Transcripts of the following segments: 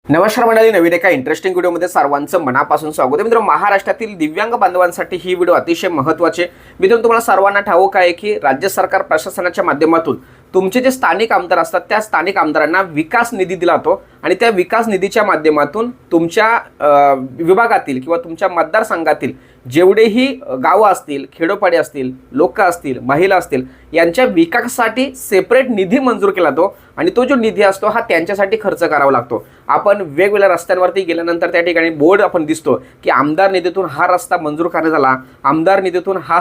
नमस्कार मंडळी, नवीन एका इंटरेस्टिंग व्हिडिओमध्ये सर्वांचं मनापासून स्वागत आहे. मित्रांनो, महाराष्ट्रातील दिव्यांग बांधवांसाठी ही व्हिडिओ अतिशय महत्त्वाची. मित्रांनो, तुम्हाला सर्वांना ठाऊक आहे की राज्य सरकार प्रशासनाच्या माध्यमातून तुमचे जे स्थानिक आमदार असतात त्या स्थानिक आमदारांना विकास निधी दिला जातो आणि त्या विकास निधीच्या माध्यमातून तुमच्या विभागातील किंवा तुमच्या मतदारसंघातील जेवढेही गावं असतील, खेडोपाडी असतील, लोक असतील, महिला असतील यांच्या विकासासाठी सेपरेट निधी मंजूर केला जातो आणि तो जो निधी असतो हा त्यांच्यासाठी खर्च करावा लागतो. आपण वेगवेगळ्या रस्त्यांवरती गेल्यानंतर त्या ठिकाणी बोर्ड आपण दिसतो की आमदार निधीतून हा रस्ता मंजूर करण्यात आला, आमदार निधीतून हा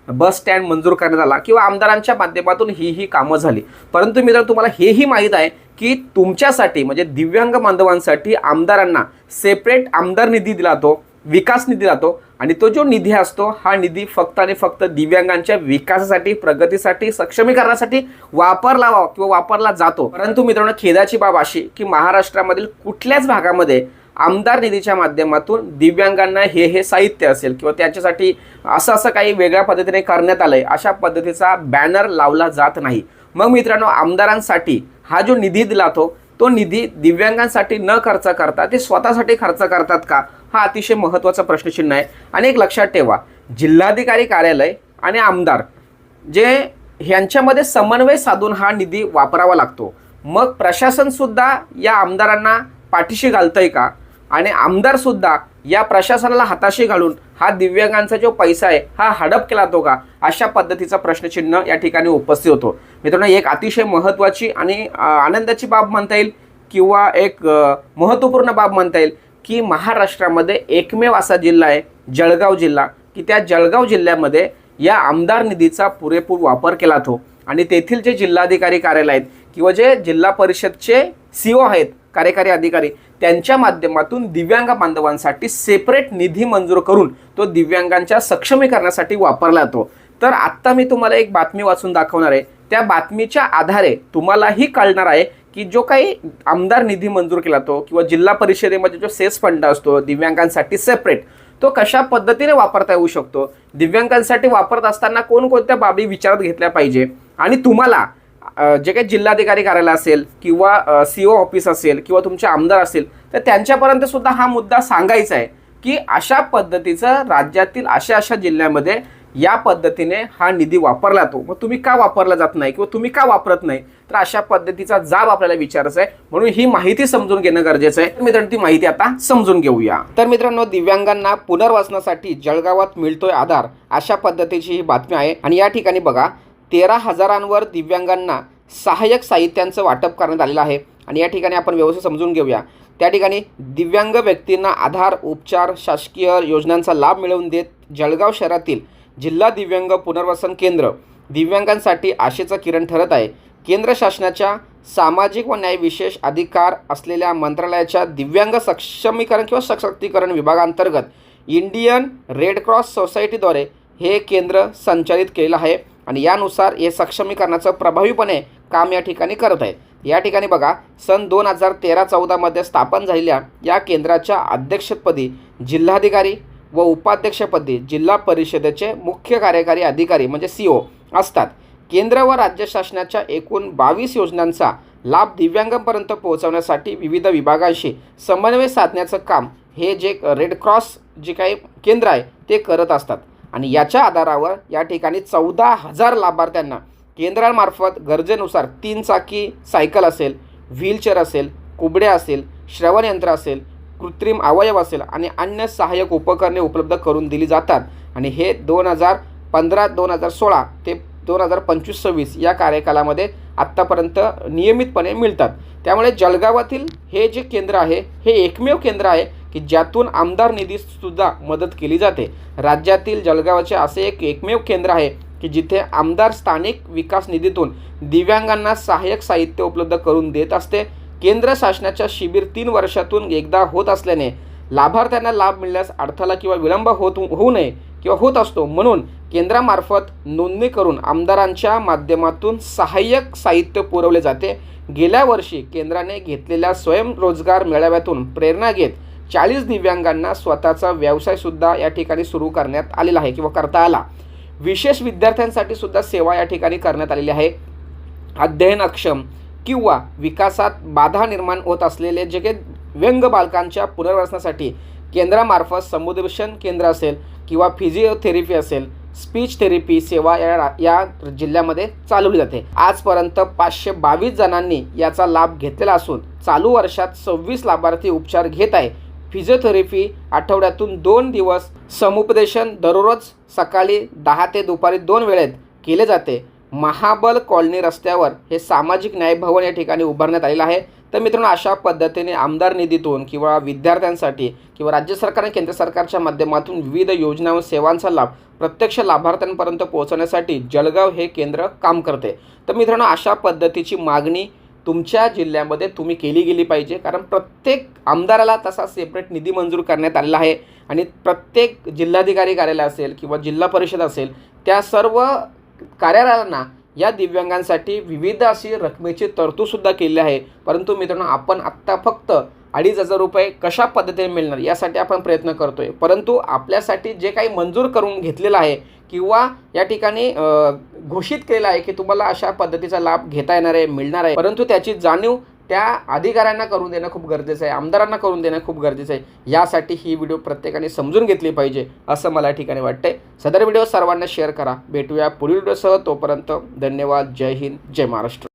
बस स्टँड मंजूर करण्यात आला किंवा आमदारांच्या माध्यमातून ही कामं झाली. परंतु मित्रांनो, तुम्हाला हेही माहीत आहे की तुमच्यासाठी म्हणजे दिव्यांग बांधवांसाठी आमदारांना सेपरेट आमदार निधी दिला जातो, विकास निधी जातो आणि तो जो निधी असतो हा निधी फक्त आणि फक्त दिव्यांगांच्या विकासासाठी, प्रगतीसाठी, सक्षमीकरणासाठी वापरला जातो. परंतु मित्रांनो, खेदाची बाब अशी की महाराष्ट्रामधील कुठल्याच भागामध्ये आमदार निधीच्या माध्यमातून दिव्यांगांना हे साहित्य असेल किंवा त्याच्यासाठी असं काही वेगळ्या पद्धतीने करण्यात आलंय अशा पद्धतीचा बॅनर लावला जात नाही. मग मित्रांनो, आमदारांसाठी हा जो निधी दिला तो निधी दिव्यांगांसाठी न खर्च करता ते स्वतःसाठी खर्च करतात का, हा अतिशय महत्त्वाचा प्रश्नचिन्ह आहे. आणि एक लक्षात ठेवा, जिल्हाधिकारी कार्यालय आणि आमदार जे ह्यांच्यामध्ये समन्वय साधून हा निधी वापरावा लागतो. मग प्रशासनसुद्धा या आमदारांना पाठीशी घालतंय का आणि आमदारसुद्धा या प्रशासनाला हाताशी घालून हा दिव्यांगांचा जो पैसा आहे हा हडप केला जातो का, अशा पद्धतीचा प्रश्नचिन्ह या ठिकाणी उपस्थित होतो. मित्रांनो, एक अतिशय महत्त्वाची आणि आनंदाची बाब म्हणता येईल किंवा एक महत्त्वपूर्ण बाब म्हणता येईल की महाराष्ट्रामध्ये एकमेव असा जिल्हा आहे जळगाव जिल्हा की त्या जळगाव जिल्ह्यामध्ये या आमदार निधीचा पुरेपूर वापर केला जातो आणि तेथील जे जिल्हाधिकारी कार्यालय आहेत किंवा जे जिल्हा परिषदचे CO आहेत, कार्यकारी अधिकारी, त्यांच्या माध्यमातून दिव्यांग बांधवांसाठी सेपरेट निधी मंजूर करून तो दिव्यांगांच्या सक्षमीकरणासाठी वापरला जातो. तर आत्ता मी तुम्हाला एक बातमी वाचून दाखवणार आहे. त्या बातमीच्या आधारे तुम्हालाही कळणार आहे की जो काही आमदार निधी मंजूर केला तो किंवा जिल्हा परिषदेमध्ये जो सेस फंड असतो दिव्यांगांसाठी सेपरेट, तो कशा पद्धतीने वापरता येऊ शकतो, दिव्यांगांसाठी वापरत असताना कोणकोणत्या बाबी विचारात घेतल्या पाहिजे आणि तुम्हाला जे काही जिल्हाधिकारी कार्यालय असेल किंवा CO ऑफिस असेल किंवा तुमचे आमदार असेल तर त्यांच्यापर्यंत सुद्धा हा मुद्दा सांगायचा आहे की अशा पद्धतीचं राज्यातील अशा जिल्ह्यामध्ये या पद्धतीने हा निधी वापरला जातो. मग तुम्ही का वापरला जात नाही किंवा तुम्ही का वापरत नाही, तर अशा पद्धतीचा जाब आपल्याला विचारायचा आहे. म्हणून ही माहिती समजून घेणं गरजेचं आहे. तर मित्रांनो, ती माहिती आता समजून घेऊया. तर मित्रांनो, दिव्यांगांना पुनर्वसनासाठी जळगावात मिळतोय आधार, अशा पद्धतीची ही बातमी आहे. आणि या ठिकाणी बघा, 13,000 दिव्यांगांना सहाय्यक साहित्यांचं वाटप करण्यात आलेलं आहे. आणि या ठिकाणी आपण व्यवस्थित समजून घेऊया. त्या ठिकाणी दिव्यांग व्यक्तींना आधार, उपचार, शासकीय योजनांचा लाभ मिळवून देत जळगाव शहरातील जिल्हा दिव्यांग पुनर्वसन केंद्र दिव्यांगांसाठी आशेचं किरण ठरत आहे. केंद्र शासनाच्या सामाजिक व न्याय विशेष अधिकार असलेल्या मंत्रालयाच्या दिव्यांग सक्षमीकरण किंवा सशक्तीकरण विभागांतर्गत इंडियन रेड क्रॉस सोसायटीद्वारे हे केंद्र संचालित केलेलं आहे आणि यानुसार हे सक्षमीकरणाचं प्रभावीपणे काम या ठिकाणी करत आहे. या ठिकाणी बघा, सन 2013-14 मध्ये स्थापन झालेल्या या केंद्राच्या अध्यक्षपदी जिल्हाधिकारी व उपाध्यक्षपदी जिल्हा परिषदेचे मुख्य कार्यकारी अधिकारी म्हणजे CO असतात. केंद्र व राज्य शासनाच्या एकूण 22 योजनांचा लाभ दिव्यांगांपर्यंत पोहोचवण्यासाठी विविध विभागांशी समन्वय साधण्याचं काम हे जे रेड क्रॉस जे काही केंद्र आहे ते करत असतात. आणि याच्या आधारावर या ठिकाणी 14,000 लाभार्थ्यांना केंद्रामार्फत गरजेनुसार 3 चाकी सायकल असेल, व्हीलचेअर असेल, कुबड्या असेल, श्रवण यंत्र असेल, कृत्रिम अवयव असेल आणि अन्य सहाय्यक उपकरणे उपलब्ध करून दिली जातात. आणि हे 2015-2016 ते 2025-26 या कार्यकालामध्ये आत्तापर्यंत नियमितपणे मिळतात. त्यामुळे जळगावातील हे जे केंद्र आहे हे एकमेव केंद्र आहे की ज्यातून आमदार निधीसुद्धा मदत केली जाते. राज्यातील जळगावाचे असे एकमेव केंद्र आहे की जिथे आमदार स्थानिक विकास निधीतून दिव्यांगांना सहाय्यक साहित्य उपलब्ध करून देत असते. केंद्र शासनाच्या शिबिर 3 वर्षातून एकदा होत असल्याने लाभार्थ्यांना लाभ मिळण्यास अडथळा किंवा विलंब होऊ नये किंवा होत असतो. म्हणून केंद्रामार्फत नोंदणी करून आमदारांच्या माध्यमातून सहाय्यक साहित्य पुरवले जाते. गेल्या वर्षी केंद्राने घेतलेल्या स्वयंरोजगार मेळाव्यातून प्रेरणा घेत 40 दिव्यांगांना स्वतःचा व्यवसायसुद्धा या ठिकाणी सुरू करण्यात आलेला आहे किंवा करता आला. विशेष विद्यार्थ्यांसाठी सुद्धा सेवा या ठिकाणी करण्यात आलेली आहे. अध्ययन अक्षम किंवा विकासात बाधा निर्माण होत असलेले जे काही दिव्यांग बालकांच्या पुनर्वसनासाठी केंद्रामार्फत समुपदेशन केंद्र असेल किंवा फिजिओथेरपी असेल, स्पीच थेरपी सेवा या जिल्ह्यामध्ये चालवली जाते। आजपर्यंत 522 जणांनी याचा लाभ घेतलेला असून चालू वर्षात 26 लाभार्थी उपचार घेत आहे। फिजिओथेरपी आठवड्यातून 2 दिवस, समुपदेशन दररोज सकाळी 10 ते दुपारी 2 वेळेत केले जाते। महाबल कॉलनी रस्त्यावर हे सामाजिक न्याय भवन या ठिकाणी उभारण्यात आलेलं आहे। तर मित्रांनो, अशा पद्धतीने आमदार निधीतून किंवा विद्यार्थ्यांसाठी किंवा राज्य सरकार आणि केंद्र सरकारच्या माध्यमातून विविध योजना व सेवांचा लाभ प्रत्यक्ष लाभार्थ्यांपर्यंत पोहोचवण्यासाठी जळगाव हे केंद्र काम करते। तर मित्रांनो, अशा पद्धतीची मागणी तुमच्या जिल्ह्यामध्ये तुम्ही केली गेली पाहिजे, कारण प्रत्येक आमदाराला तसा सेपरेट निधी मंजूर करण्यात आलेला आहे आणि प्रत्येक जिल्हाधिकारी कार्यालय असेल किंवा जिल्हा परिषद असेल त्या सर्व कार्यालयांना या दिव्यांगांसाठी विविध अशी रकमेची तरतूदसुद्धा केली आहे। परंतु मित्रांनो, आपण आत्ता फक्त 2,500 रुपये कशा पद्धतीने मिळणार यासाठी आपण प्रयत्न करतोय, परंतु आपल्यासाठी जे काही मंजूर करून घेतलेलं आहे किंवा या ठिकाणी घोषित केलेलं आहे की तुम्हाला अशा पद्धतीचा लाभ घेता येणार आहे, मिळणार आहे, परंतु त्याची जाणीव त्या अधिकाऱ्यांना करून देणं खूप गरजेचं आहे, आमदारांना करून देणं खूप गरजेचं आहे। यासाठी ही व्हिडिओ प्रत्येकाने समजून घेतली पाहिजे असं मला या ठिकाणी वाटतंय। सदर व्हिडिओ सर्वांना शेअर करा। भेटूया पुढील व्हिडिओसह, तोपर्यंत धन्यवाद। जय हिंद, जय महाराष्ट्र।